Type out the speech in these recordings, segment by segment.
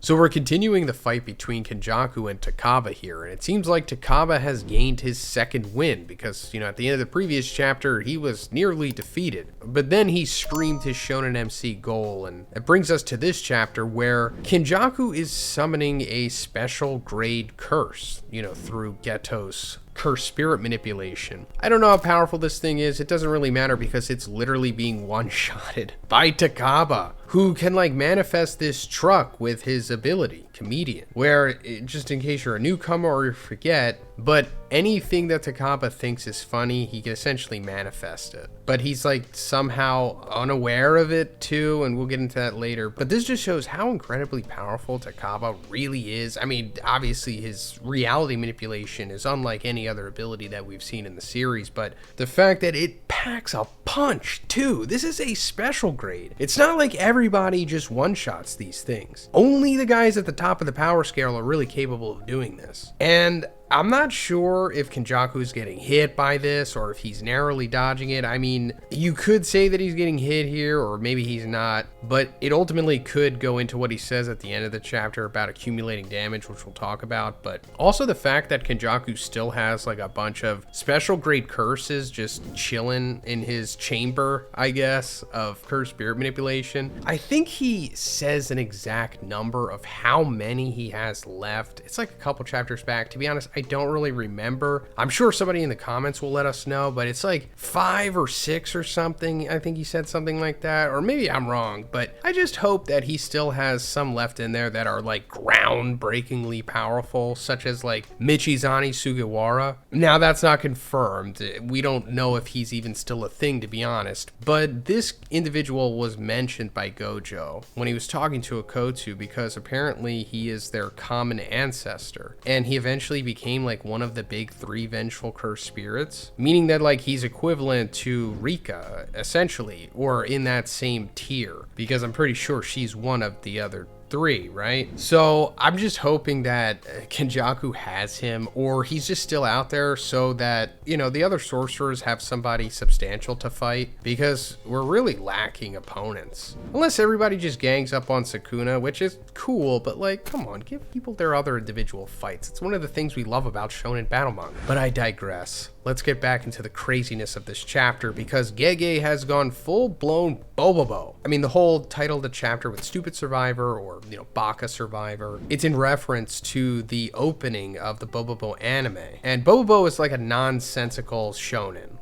So we're continuing the fight between Kenjaku and Takaba here, and it seems like Takaba has gained his second win because, at the end of the previous chapter, he was nearly defeated. But then he screamed his Shonen MC goal, and it brings us to this chapter where Kenjaku is summoning a special grade curse, through Geto's curse spirit manipulation. I don't know how powerful this thing is. It doesn't really matter because it's literally being one-shotted by Takaba, who can manifest this truck with his ability, Comedian, where, just in case you're a newcomer or you forget, but anything that Takaba thinks is funny, he can essentially manifest it. But he's somehow unaware of it too, and we'll get into that later. But this just shows how incredibly powerful Takaba really is. I mean, obviously his reality manipulation is unlike any other ability that we've seen in the series, but the fact that it packs a punch too. This is a special grade. It's not like everybody just one-shots these things. Only the guys at the top of the power scale are really capable of doing this. And I'm not sure if Kenjaku is getting hit by this or if he's narrowly dodging it. I mean, you could say that he's getting hit here, or maybe he's not, but it ultimately could go into what he says at the end of the chapter about accumulating damage, which we'll talk about. But also the fact that Kenjaku still has a bunch of special grade curses just chilling in his chamber, I guess, of curse spirit manipulation. I think he says an exact number of how many he has left. It's a couple chapters back. To be honest, I don't really remember. I'm sure somebody in the comments will let us know, but it's 5 or 6 or something. I think he said something like that, or maybe I'm wrong, but I just hope that he still has some left in there that are groundbreakingly powerful, such as Michizani Sugawara. Now that's not confirmed. We don't know if he's even still a thing, to be honest, but this individual was mentioned by Gojo when he was talking to Okotu because apparently he is their common ancestor, and he eventually became one of the big 3 vengeful cursed spirits, meaning that he's equivalent to Rika essentially, or in that same tier, because I'm pretty sure she's one of the other 3, right? So I'm just hoping that Kenjaku has him, or he's just still out there so that, the other sorcerers have somebody substantial to fight, because we're really lacking opponents. Unless everybody just gangs up on Sukuna, which is cool, but come on, give people their other individual fights. It's one of the things we love about shonen battle manga. But I digress. Let's get back into the craziness of this chapter, because Gege has gone full-blown Bobobo. I mean, the whole title of the chapter with Stupid Survivor, or, Baka Survivor, it's in reference to the opening of the Bobobo anime. And Bobobo is a nonsensical shonen.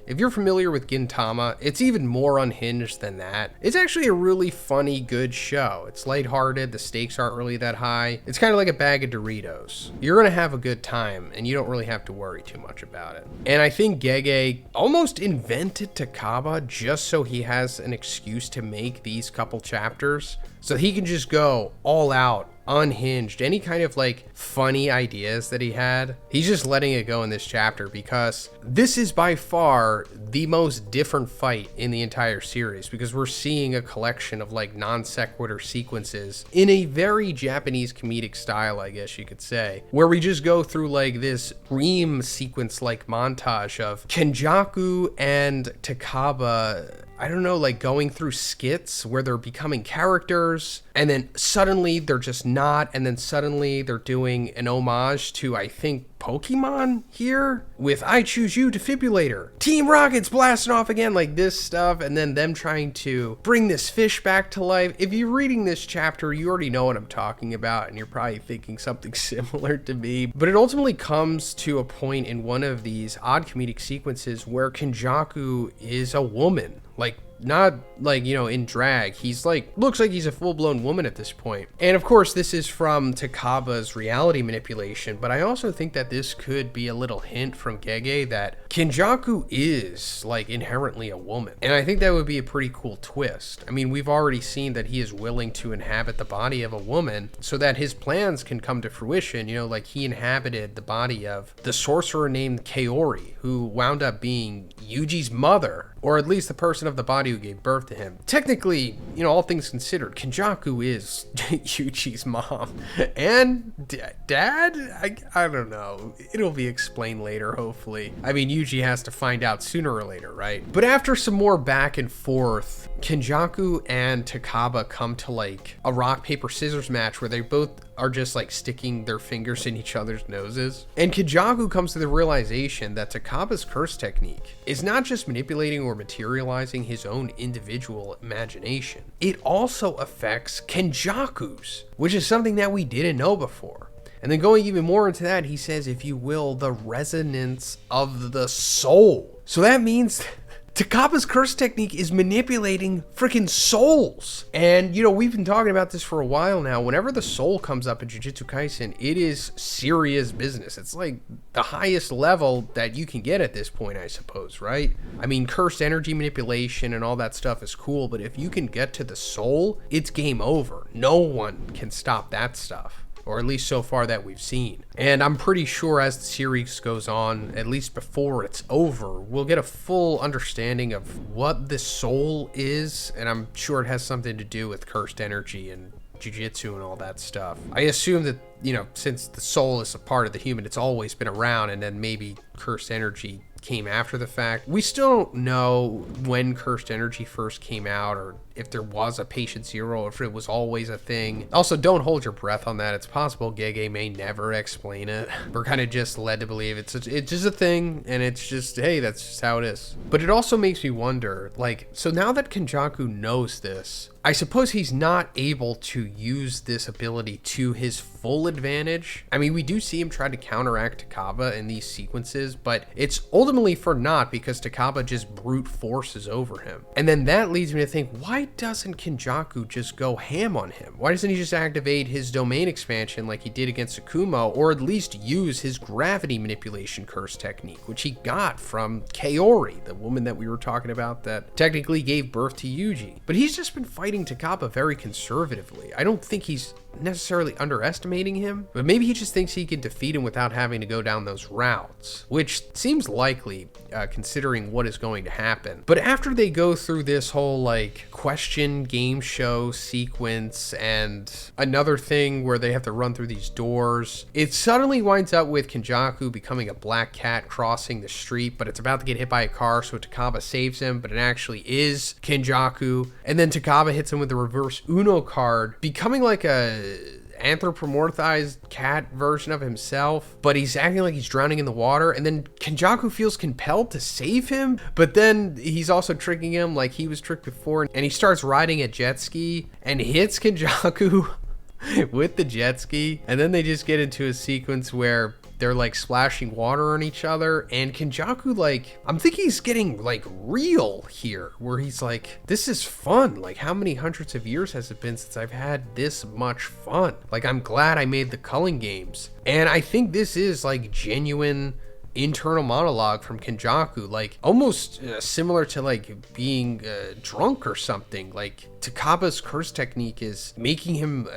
If you're familiar with Gintama, it's even more unhinged than that. It's actually a really funny, good show. It's lighthearted, the stakes aren't really that high. It's kind of like a bag of Doritos. You're gonna have a good time, and you don't really have to worry too much about it. And I think Gege almost invented Takaba just so he has an excuse to make these couple chapters, so he can just go all out, unhinged. Any kind of funny ideas that he had, he's just letting it go in this chapter, because this is by far the most different fight in the entire series, because we're seeing a collection of non sequitur sequences in a very Japanese comedic style, I guess you could say, where we just go through this dream sequence montage of Kenjaku and Takaba, I don't know, going through skits where they're becoming characters, and then suddenly they're just not, and then suddenly they're doing an homage to, I think, Pokemon here, with I Choose You Defibrillator, Team Rocket's blasting off again, this stuff, and then them trying to bring this fish back to life. If you're reading this chapter, you already know what I'm talking about, and you're probably thinking something similar to me, but it ultimately comes to a point in one of these odd comedic sequences where Kenjaku is a woman, not in drag. He's looks like he's a full-blown woman at this point. And of course, this is from Takaba's reality manipulation, but I also think that this could be a little hint from Gege that Kenjaku is inherently a woman. And I think that would be a pretty cool twist. I mean, we've already seen that he is willing to inhabit the body of a woman so that his plans can come to fruition. He inhabited the body of the sorcerer named Kaori, who wound up being Yuji's mother, or at least the person of the body who gave birth to him. Technically, you know, all things considered, Kenjaku is Yuji's mom. And dad? I don't know. It'll be explained later, hopefully. I mean, Yuji has to find out sooner or later, right? But after some more back and forth, Kenjaku and Takaba come to like a rock, paper, scissors match where they both are just like sticking their fingers in each other's noses. And Kenjaku comes to the realization that Takaba's curse technique is not just manipulating or materializing his own individual imagination. It also affects Kenjaku's, which is something that we didn't know before. And then going even more into that, he says, if you will, the resonance of the soul. So that means Takaba's curse technique is manipulating freaking souls. And, you know, we've been talking about this for a while now. Whenever the soul comes up in Jujutsu Kaisen, it is serious business. It's like the highest level that you can get at this point, I suppose, right? I mean, cursed energy manipulation and all that stuff is cool, but if you can get to the soul, it's game over. No one can stop that stuff. Or at least so far that we've seen. And I'm pretty sure as the series goes on, at least before it's over, we'll get a full understanding of what the soul is, and I'm sure it has something to do with cursed energy and jujitsu and all that stuff. I assume that, you know, since the soul is a part of the human, it's always been around, and then maybe cursed energy came after the fact. We still don't know when cursed energy first came out, or if there was a patient zero, or if it was always a thing. Also, don't hold your breath on that. It's possible Gege may never explain it. We're kind of just led to believe it's just a thing, and it's just, hey, that's just how it is. But it also makes me wonder, like, so now that Kenjaku knows this, I suppose he's not able to use this ability to his full advantage. I mean, we do see him try to counteract Takaba in these sequences, but it's ultimately for naught because Takaba just brute forces over him. And then that leads me to think, why doesn't Kenjaku just go ham on him? Why doesn't he just activate his domain expansion like he did against Akumo, or at least use his gravity manipulation curse technique, which he got from Kaori, the woman that we were talking about that technically gave birth to Yuji? But he's just been fighting Takaba very conservatively. I don't think he's necessarily underestimating him, but maybe he just thinks he can defeat him without having to go down those routes, which seems likely considering what is going to happen. But after they go through this whole like question game show sequence and another thing where they have to run through these doors, it suddenly winds up with Kenjaku becoming a black cat crossing the street, but it's about to get hit by a car, so Takaba saves him, but it actually is Kenjaku. And then Takaba hits him with the reverse Uno card, becoming like a anthropomorphized cat version of himself, but he's acting like he's drowning in the water. And then Kenjaku feels compelled to save him, but then he's also tricking him like he was tricked before, and he starts riding a jet ski and hits Kenjaku with the jet ski. And then they just get into a sequence where they're like splashing water on each other, and Kenjaku, like, I'm thinking he's getting like real here, where he's like, this is fun. Like, how many hundreds of years has it been since I've had this much fun? Like, I'm glad I made the culling games. And I think this is like genuine internal monologue from Kenjaku, like almost similar to like being drunk or something. Like, Takaba's curse technique is making him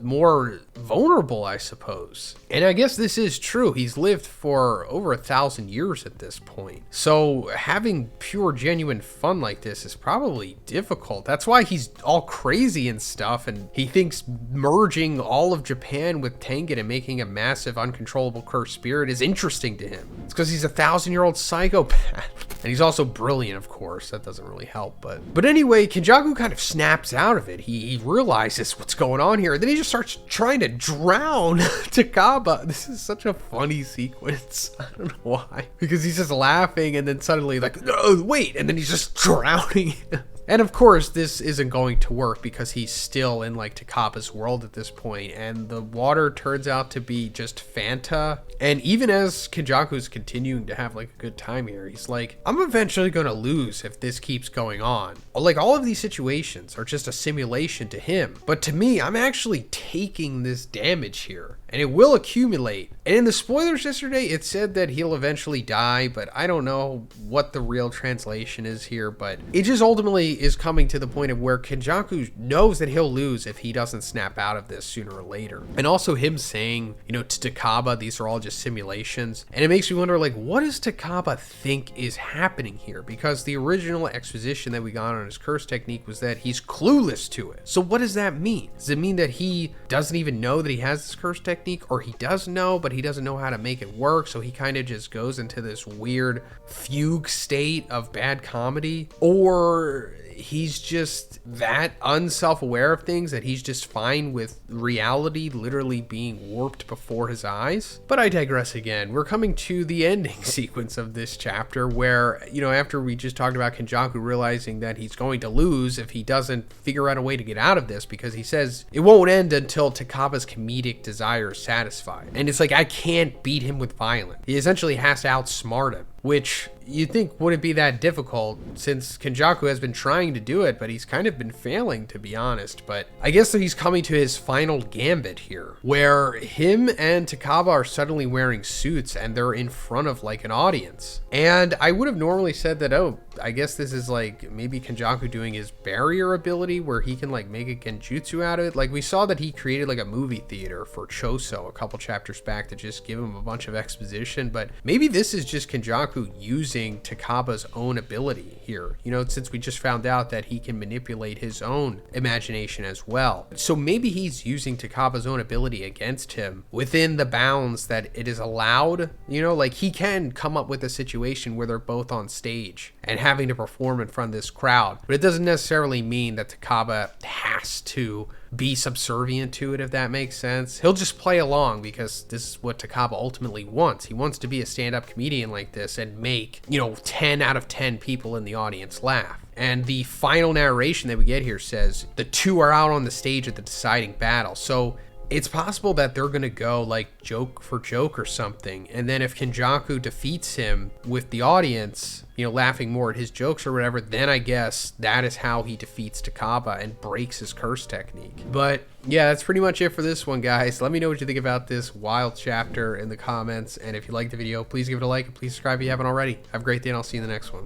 more vulnerable, I suppose. And I guess this is true. He's lived for over 1,000 years at this point. So having pure, genuine fun like this is probably difficult. That's why he's all crazy and stuff, and he thinks merging all of Japan with Tengen and making a massive, uncontrollable cursed spirit is interesting to him. It's because he's a 1,000-year-old psychopath. And he's also brilliant, of course. That doesn't really help, but anyway, Kenjaku kind of snaps out of it. He realizes what's going on here, and then he just starts trying to drown Takaba. This is such a funny sequence. I don't know why. Because he's just laughing, and then suddenly like, no, wait, and then he's just drowning him. And of course, this isn't going to work because he's still in like Takaba's world at this point, and the water turns out to be just Fanta. And even as Kenjaku's continuing to have like a good time here, he's like, I'm eventually going to lose if this keeps going on. Like, all of these situations are just a simulation to him, but to me, I'm actually taking this damage here. and it will accumulate. And in the spoilers yesterday, it said that he'll eventually die, but I don't know what the real translation is here, but it just ultimately is coming to the point of where Kenjaku knows that he'll lose if he doesn't snap out of this sooner or later. And also him saying, you know, to Takaba, these are all just simulations. And it makes me wonder, like, what does Takaba think is happening here? Because the original exposition that we got on his curse technique was that he's clueless to it. So what does that mean? Does it mean that he doesn't even know that he has this curse technique, or he does know, but he doesn't know how to make it work? So he kind of just goes into this weird fugue state of bad comedy, or he's just that unself-aware of things that he's just fine with reality literally being warped before his eyes. But I digress again. We're coming to the ending sequence of this chapter where, you know, after we just talked about Kenjaku realizing that he's going to lose if he doesn't figure out a way to get out of this, because he says it won't end until Takaba's comedic desire is satisfied. And it's like, I can't beat him with violence. He essentially has to outsmart him, which you'd think wouldn't be that difficult since Kenjaku has been trying to do it, but he's kind of been failing, to be honest. But I guess that he's coming to his final gambit here, where him and Takaba are suddenly wearing suits and they're in front of like an audience. And I would have normally said that, oh, I guess this is like maybe Kenjaku doing his barrier ability where he can like make a genjutsu out of it. Like we saw that he created like a movie theater for Choso a couple chapters back to just give him a bunch of exposition, but maybe this is just Kenjaku using Takaba's own ability here, you know, since we just found out that he can manipulate his own imagination as well. So maybe he's using Takaba's own ability against him within the bounds that it is allowed, you know, like he can come up with a situation where they're both on stage and having to perform in front of this crowd, but it doesn't necessarily mean that Takaba has to be subservient to it, if that makes sense. He'll just play along because this is what Takaba ultimately wants. He wants to be a stand-up comedian like this and make, you know, 10 out of 10 people in the audience laugh. And the final narration that we get here says the two are out on the stage at the deciding battle. So it's possible that they're going to go like joke for joke or something. And then if Kenjaku defeats him with the audience, you know, laughing more at his jokes or whatever, then I guess that is how he defeats Takaba and breaks his curse technique. But yeah, that's pretty much it for this one, guys. Let me know what you think about this wild chapter in the comments. And if you liked the video, please give it a like and please subscribe if you haven't already. Have a great day and I'll see you in the next one.